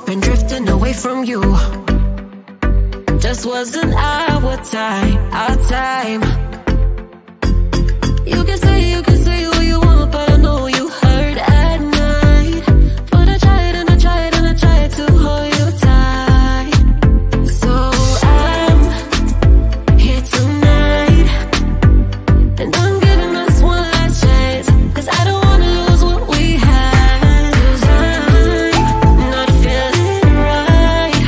been drifting away from you. Just wasn't our time, our time. You can say what you want, but I know you hurt at night. But I tried and I tried and I tried to hold you tight. So I'm here tonight, and I'm giving us one last chance, 'cause I don't wanna lose what we had. 'Cause I'm not feeling right,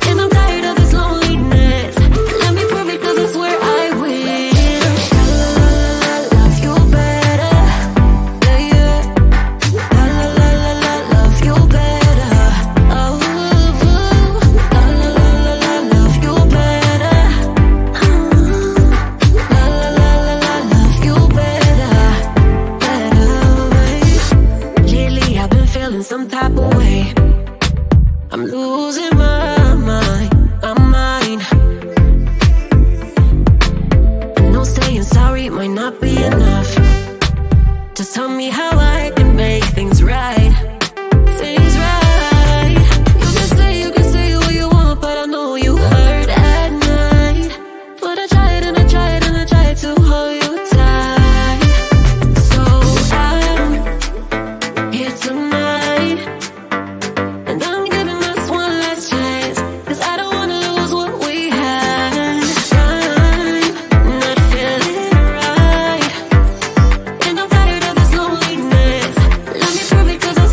and I'm tired of this loneliness. Let me prove it, 'cause I swear I will. Love you better, yeah, yeah. Love you better. Oh, love you better. Love you better, Lately I've been feeling some type of way. I'm losing my mind, my mind. I know saying sorry might not be enough. Just tell me how I can make things right. Things right. You can say what you want, but I know you hurt at night. But I tried and I tried and I tried to hold you tight. So I'm here tonight, and I'm giving us one last chance, 'cause I don't wanna lose what we had. I'm not feeling right, and I'm tired of this loneliness. Let me prove it, 'cause I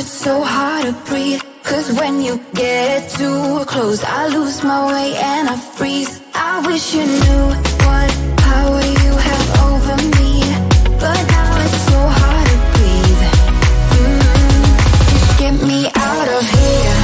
it so hard to breathe, 'cause when you get too close, I lose my way and I freeze. I wish you knew what power you have over me, but now it's so hard to breathe. Just get me out of here.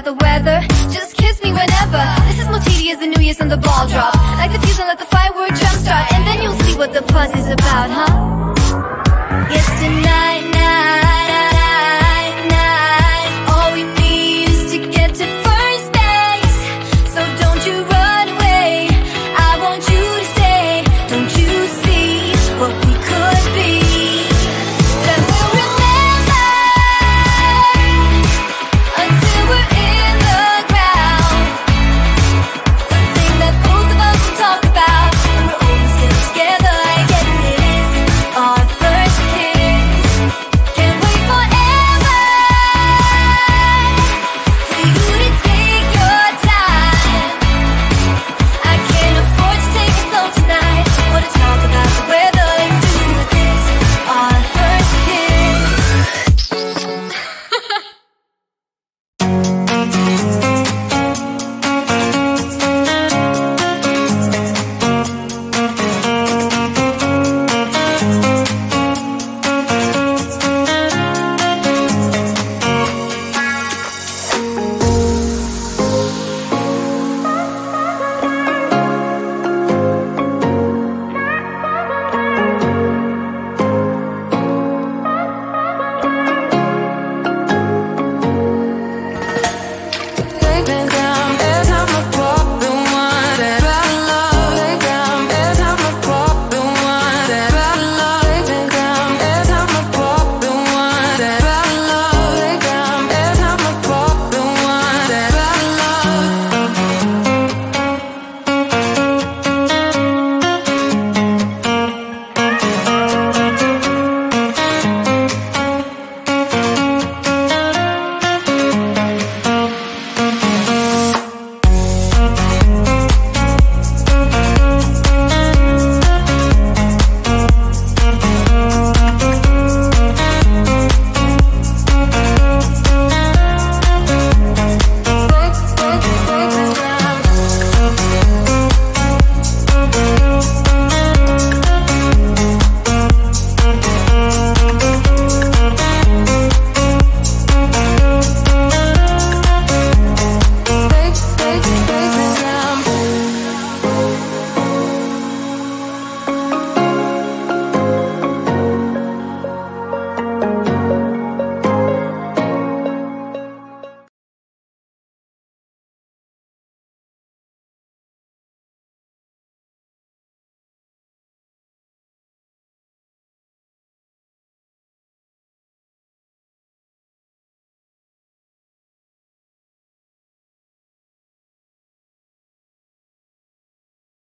about the weather. Just kiss me whenever. This is more tedious than New Year's and the ball drop. Like the fuse and let the firework jump start, and then you'll see what the fuss is about, huh?